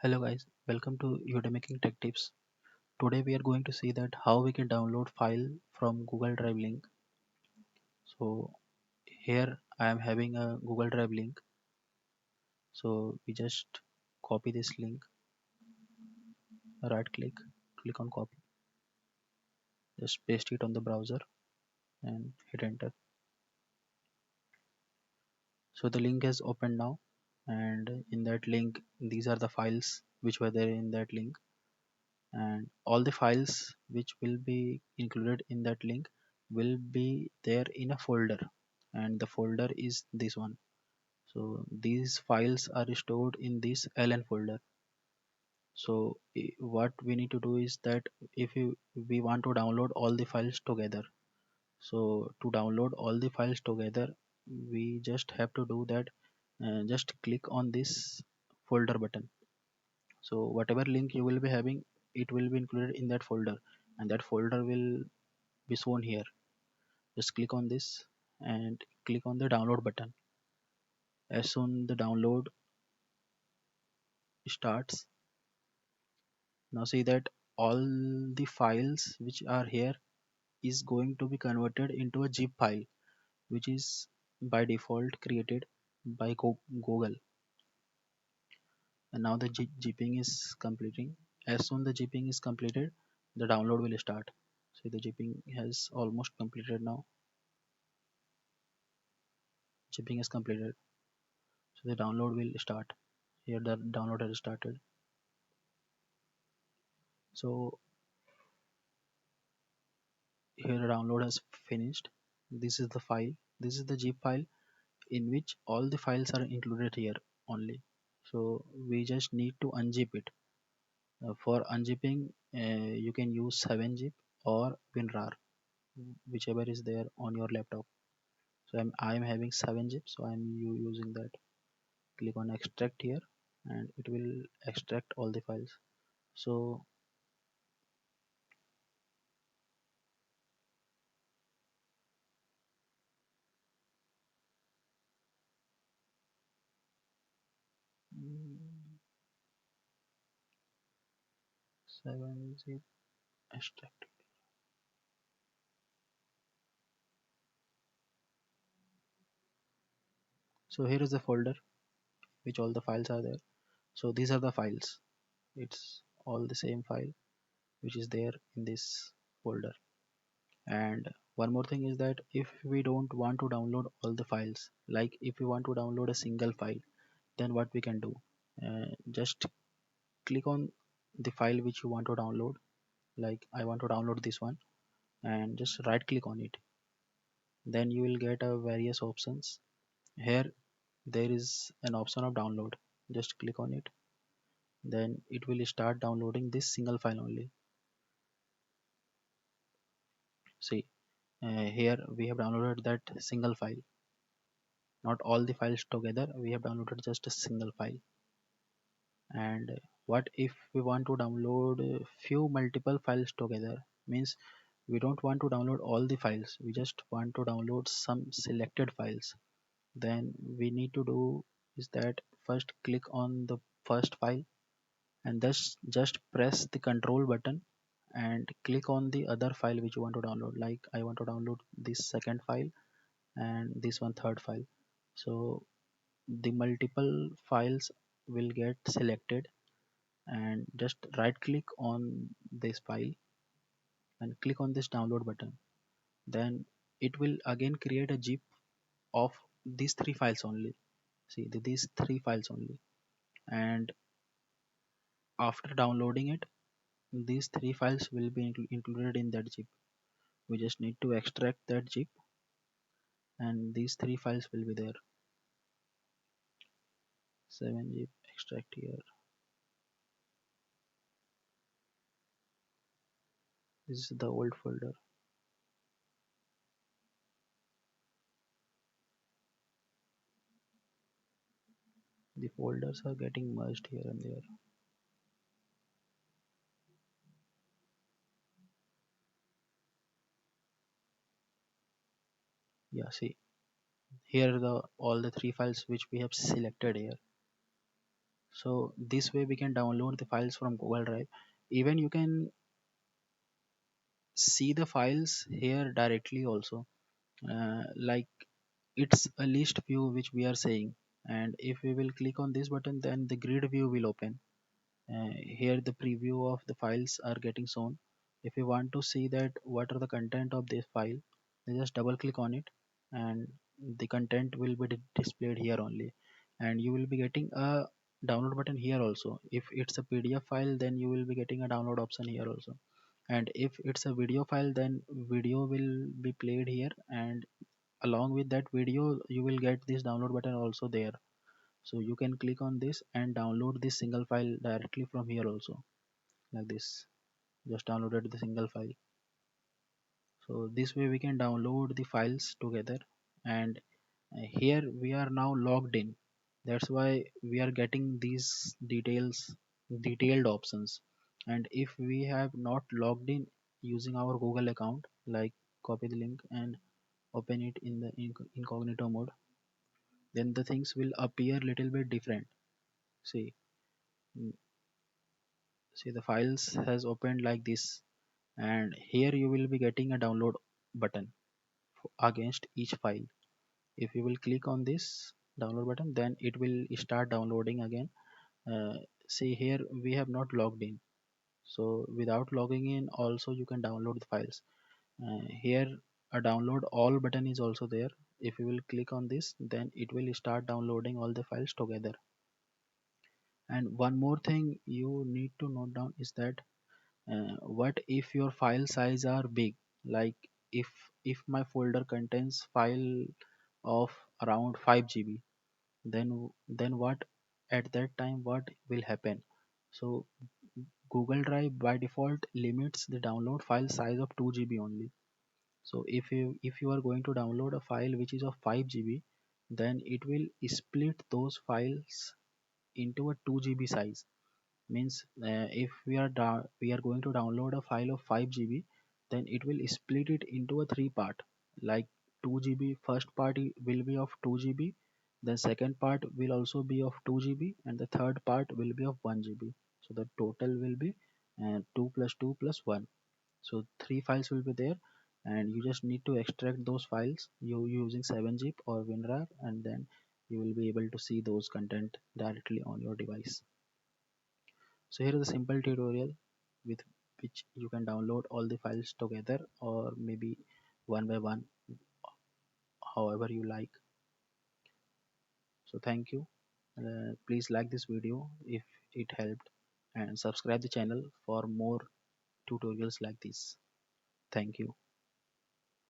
Hello guys, welcome to Udemy Tech Tips. Today we are going to see that how we can download file from Google Drive link. So here I am having a Google Drive link. So we just copy this link, right click on copy, just paste it on the browser and hit enter. So the link has opened now, and in that link these are the files which were there in that link, and all the files which will be included in that link will be there in a folder, and the folder is this one. So these files are stored in this ln folder. So what we need to do is that we want to download all the files together. So to download all the files together, we just have to do that. Just click on this folder button. So whatever link you will be having, it will be included in that folder, and that folder will be shown here. Just click on this and click on the download button. As soon the download starts, now see that all the files which are here is going to be converted into a zip file, which is by default created by Google. And now the zipping is completing. As soon the zipping is completed, the download will start. So the zipping has almost completed now. Zipping is completed, so the download will start. Here the download has started. So here the download has finished. This is the file. This is the zip file in which all the files are included here only. So we just need to unzip it. For unzipping, you can use 7-zip or WinRAR, whichever is there on your laptop. So I'm having 7-zip, so I'm using that. Click on extract here, and it will extract all the files. So 7-zip extract. So here is the folder which all the files are there. So these are the files. It's all the same file which is there in this folder. And one more thing is that if we don't want to download all the files, like if we want to download a single file, then what we can do? Just click on the file which you want to download. Like I want to download this one, and just right click on it. Then you will get a various options. Here there is an option of download. Just click on it. Then it will start downloading this single file only. See, here we have downloaded that single file, not all the files together. We have downloaded just a single file. And what if we want to download a few multiple files together? Means we don't want to download all the files, we just want to download some selected files. Then we need to do is that first click on the first file, and thus just press the control button and click on the other file which you want to download. Like I want to download this second file and this one third file. So the multiple files will get selected, and just right click on this file and click on this download button. Then it will again create a zip of these three files only. See these three files only. And after downloading it, these three files will be included in that zip. We just need to extract that zip, and these three files will be there. 7-zip extract here. This is the old folder. The folders are getting merged here and there. Yeah, see here the all the three files which we have selected here. So this way we can download the files from Google Drive. Even you can see the files here directly also. Like it's a list view which we are saying, and if we will click on this button, then the grid view will open. Here the preview of the files are getting shown. If you want to see that what are the content of this file, then just double click on it, and the content will be displayed here only. And you will be getting a download button here also. If it's a PDF file, then you will be getting a download option here also. And if it's a video file, then video will be played here, and along with that video you will get this download button also there. So you can click on this and download this single file directly from here also, like this. Just downloaded the single file. So this way we can download the files together. And here we are now logged in. That's why we are getting these detailed options. And if we have not logged in using our Google account, like copy the link and open it in the incognito mode, then the things will appear little bit different. See, mm, see the files has opened like this, and here you will be getting a download button against each file. If you will click on this download button, then it will start downloading again. See here we have not logged in, so without logging in also you can download the files. Here a download all button is also there. If you will click on this, then it will start downloading all the files together. And one more thing you need to note down is that what if your file size are big, like if my folder contains file of around 5 GB, then what at that time what will happen? So Google Drive by default limits the download file size of 2 GB only. So if you are going to download a file which is of 5 GB, then it will split those files into a 2 GB size. Means if we are going to download a file of 5 GB, then it will split it into a three part. Like 2 GB, first part will be of 2 GB, then second part will also be of 2 GB, and the third part will be of 1 GB. So the total will be 2 plus 2 plus 1. So three files will be there, and you just need to extract those files you using 7-zip or WinRAR, and then you will be able to see those content directly on your device. So here is a simple tutorial with which you can download all the files together, or maybe one by one, however you like. So thank you. Please like this video if it helped, and subscribe the channel for more tutorials like this. Thank you.